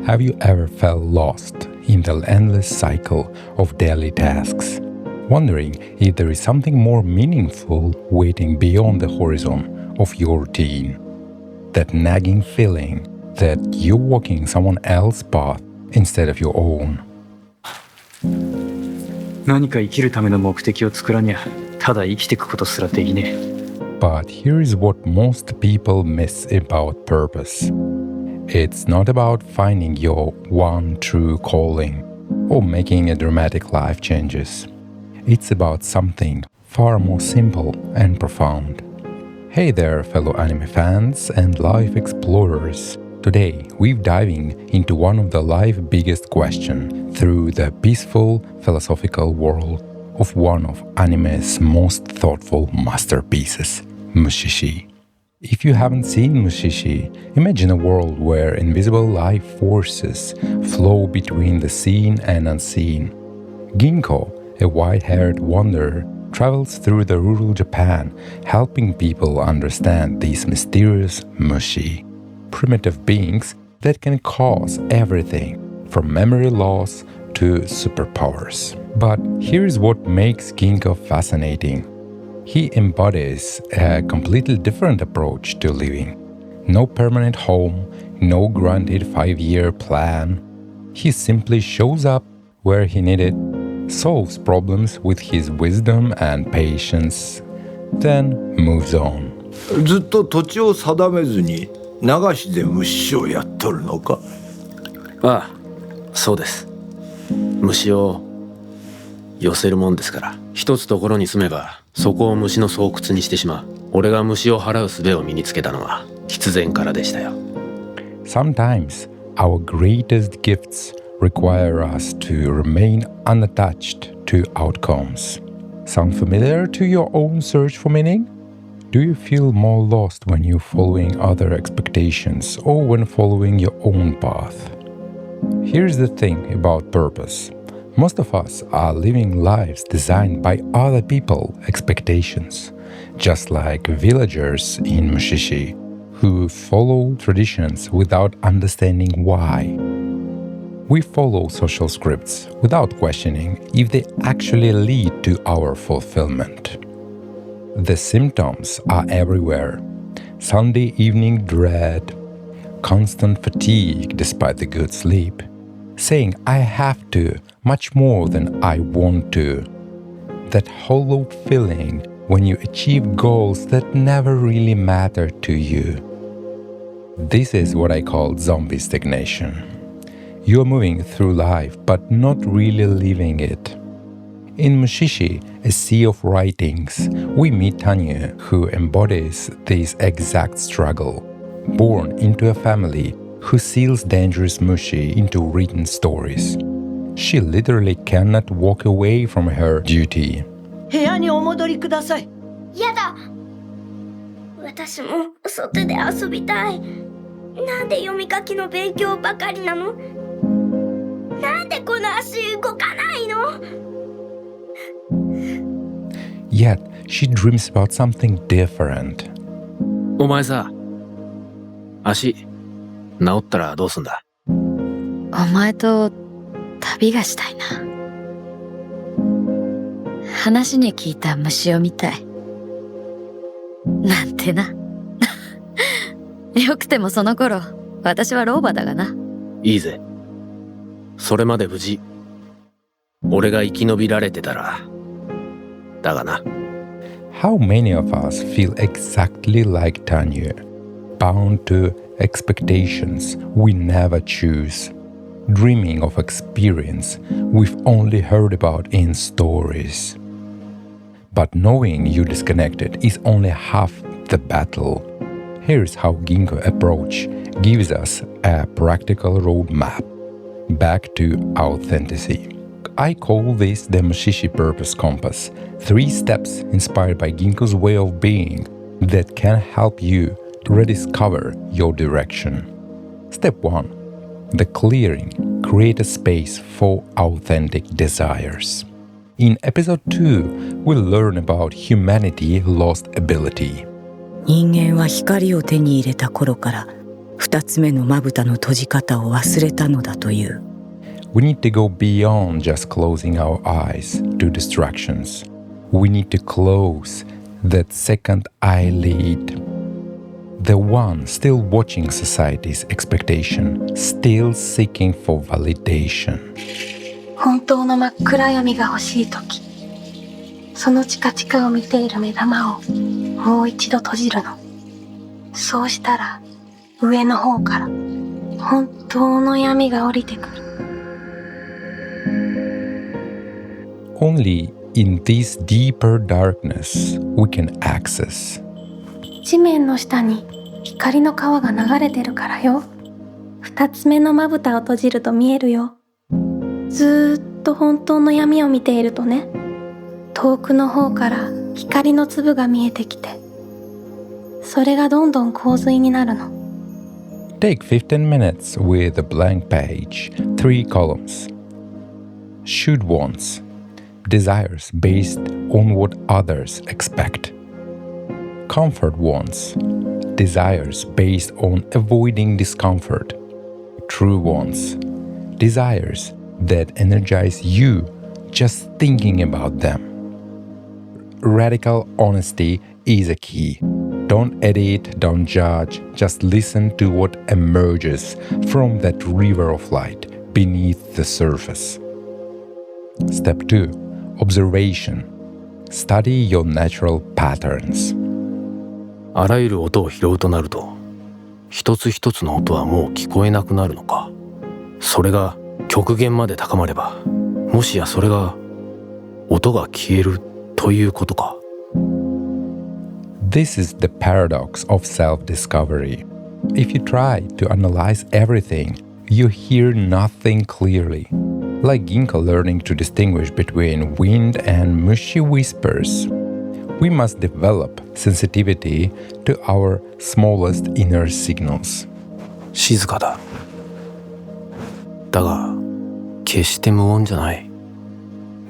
Have you ever felt lost in the endless cycle of daily tasks, wondering if there is something more meaningful waiting beyond the horizon of your routine? That nagging feeling that you're walking someone else's path instead of your own. 何か生きるための目的を作らにゃ、ただ生きていくことすらできねえ。But here is what most people miss about purpose. It's not about finding your one true calling or making a dramatic life changes. It's about something far more simple and profound. Hey there, fellow anime fans and life explorers. Today, we're diving into one of the life's biggest questions through the peaceful philosophical world of one of anime's most thoughtful masterpieces, Mushishi. If you haven't seen Mushishi, imagine a world where invisible life forces flow between the seen and unseen. Ginko, a white-haired wanderer, travels through the rural Japan, helping people understand these mysterious mushi, primitive beings that can cause everything from memory loss to superpowers. But here's what makes Ginko fascinating. He embodies a completely different approach to living. No permanent home, no granted 5-year plan. He simply shows up where he needed, solves problems with his wisdom and patience, then moves on. ずっと土地を定めずに流しで虫をやっとるのか？ああ、そうです。虫を寄せるもんですから、一つところに住めばそこを虫の巣窟にしてしまう。俺が虫を払う術を身につけたのは必然からでしたよ。Sometimes our greatest gifts require us to remain unattached to outcomes. Sound familiar to your own search for meaning? Do you feel more lost when you're following other expectations or when following your own path? Here's the thing about purpose. Most of us are living lives designed by other people's expectations, just like villagers in Mushishi, who follow traditions without understanding why. We follow social scripts without questioning if they actually lead to our fulfillment. The symptoms are everywhere. Sunday evening dread, constant fatigue despite the good sleep, saying I have to much more than I want to. That hollow feeling when you achieve goals that never really matter to you. This is what I call zombie stagnation. You're moving through life but not really living it. In Mushishi, a sea of writings, we meet Tanya, who embodies this exact struggle. Born into a family who seals dangerous mushi into written stories. She literally cannot walk away from her duty. 部屋にお戻りください。やだ。私も外で遊びたい。なんで読み書きの勉強ばかりなの？なんでこの足動かないの？ Yet, she dreams about something different. お前さ、足治ったらどうすんだ？お前と旅がしたいな。話に聞いた虫を見たい。なんてな。よくてもその頃、私は老婆だがな。いいぜ。それまで無事、俺が生き延びられてたら。だがな。How many of us feel exactly like Tanya, bound to expectations we never choose, dreaming of experience we've only heard about in stories? But knowing you disconnected is only half the battle. Here's how Ginko approach gives us a practical roadmap back to authenticity. I call this the Mushishi Purpose Compass, 3 steps inspired by Ginko's way of being that can help you to rediscover your direction. Step 1. The clearing. Create a space for authentic desires. In episode 2, we'll learn about humanity's lost ability. 人間は光を手に入れた頃から二つ目のまぶたの閉じ方を忘れたのだという。We need to go beyond just closing our eyes to distractions. We need to close that second eyelid. The one still watching society's expectation, still seeking for validation. 本当の真っ暗闇が欲しいとき、そのチカチカを見ている目玉をもう一度閉じるの。そうしたら上の方から本当の闇が降りてくる。Only in this deeper darkness we can access. 地面の下に光の川が流れてるからよ。二つ目のまぶたを閉じると見えるよ。ずーっと本当の闇を見ているとね、遠くの方から光の粒が見えてきて、それがどんどん洪水になるの。Take 15 minutes with a blank page, 3 columns. Should wants, desires based on what others expect. Comfort wants, desires based on avoiding discomfort. True wants, desires that energize you just thinking about them. Radical honesty is a key. Don't edit, don't judge, just listen to what emerges from that river of light beneath the surface. Step 2. Observation. Study your natural patterns. あらゆる音を拾うとなると、一つ一つの音はもう聞こえなくなるのか。それが極限まで高まれば、もしやそれが音が消えるということか。This is the paradox of self-discovery. If you try to analyze everything, you hear nothing clearly. Like Ginko learning to distinguish between wind and mushy whispers. We must develop sensitivity to our smallest inner signals. 静かだ。だが、決して無音じゃない。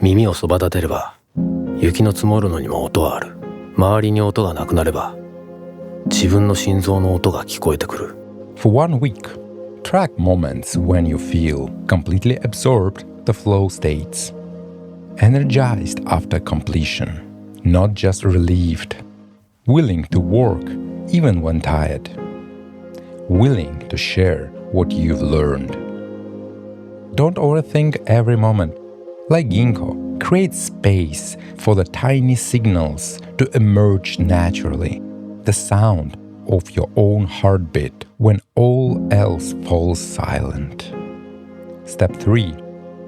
耳をそば立てれば、雪の積もるのにも音はある。周りに音がなくなれば、自分の心臓の音が聞こえてくる。For 1 week, track moments when you feel completely absorbed the flow states. Energized after completion, not just relieved. Willing to work even when tired. Willing to share what you've learned. Don't overthink every moment. Like Ginko, create space for the tiny signals to emerge naturally. The sound of your own heartbeat when all else falls silent. Step 3.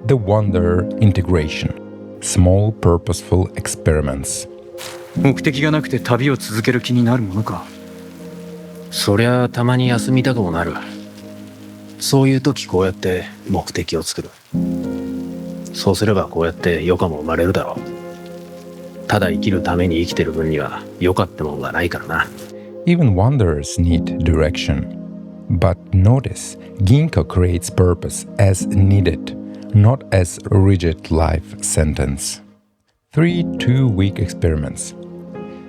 The wonder integration. Small purposeful experiments. 目的がなくて旅を続ける気になるものか。そりゃたまに休みたくもなる。そういう時こうやって目的を作る。そうすればこうやって余暇も生まれるだろう。ただ生きるために生きてる分には余暇ってもんがないからな。Even wonders need direction. But notice, Ginko creates purpose as needed, not as a rigid life sentence. 3 2-week experiments.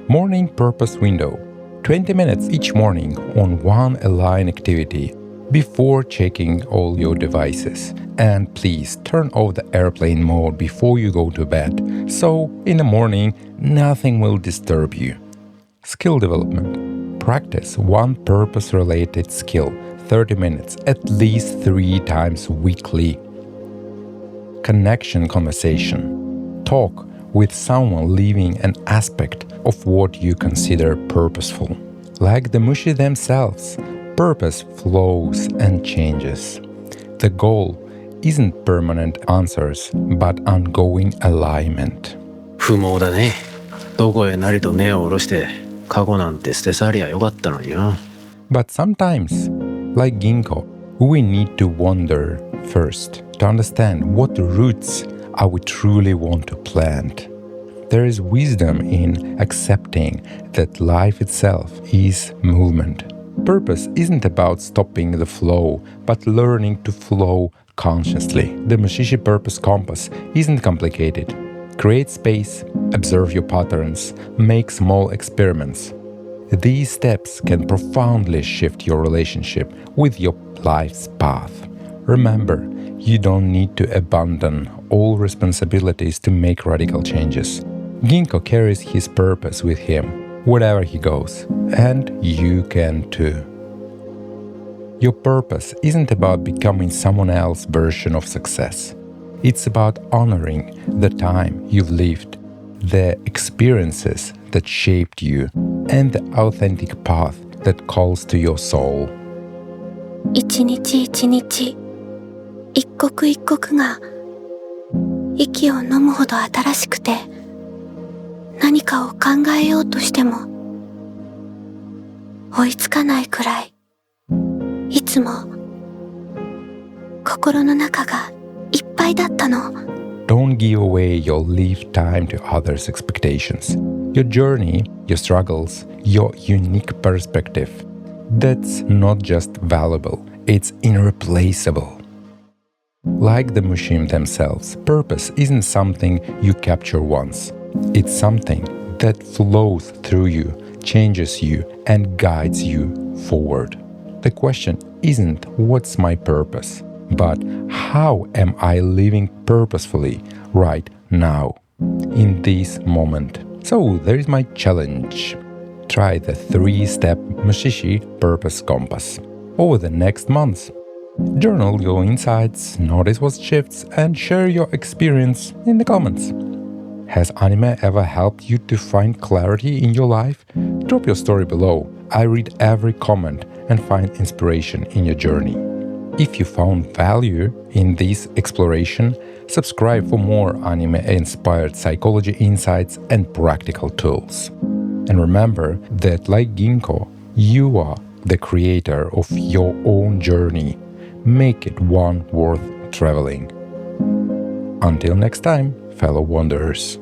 Morning purpose window. 20 minutes each morning on one aligned activity before checking all your devices. And please turn off the airplane mode before you go to bed, so in the morning nothing will disturb you. Skill development. Practice one purpose-related skill 30 minutes at least 3 times weekly. Connection conversation. Talk with someone living an aspect of what you consider purposeful. Like the Mushi themselves, purpose flows and changes. The goal isn't permanent answers, but ongoing alignment. 不毛だね。どこへなりと根を下ろして過去なんて捨て去りゃよかったのにな。But sometimes, like Ginko, we need to wander first to understand what roots are we truly want to plant. There is wisdom in accepting that life itself is movement. Purpose isn't about stopping the flow, but learning to flow consciously. The Mushishi Purpose Compass isn't complicated. Create space, observe your patterns, make small experiments. These steps can profoundly shift your relationship with your life's path. Remember, you don't need to abandon all responsibilities to make radical changes. Ginko carries his purpose with him wherever he goes, and you can too. Your purpose isn't about becoming someone else's version of success. It's about honoring the time you've lived, the experiences that shaped you, and the authentic path that calls to your soul. 一日一日、一刻一刻が息を飲むほど新しくて、何かを考えようとしても追いつかないくらい、いつも心の中がいっぱいだったの。Don't give away your live time to others' expectations. Your journey, your struggles, your unique perspective. That's not just valuable, it's irreplaceable. Like the Mushim themselves, purpose isn't something you capture once. It's something that flows through you, changes you, and guides you forward. The question isn't what's my purpose, but how am I living purposefully right now, in this moment? So there is my challenge. Try the 3-step Mushishi Purpose Compass over the next months. Journal your insights, notice what shifts, and share your experience in the comments. Has anime ever helped you to find clarity in your life? Drop your story below. I read every comment and find inspiration in your journey. If you found value in this exploration, subscribe for more anime-inspired psychology insights and practical tools. And remember that, like Ginko, you are the creator of your own journey. Make it one worth traveling. Until next time, fellow wanderers.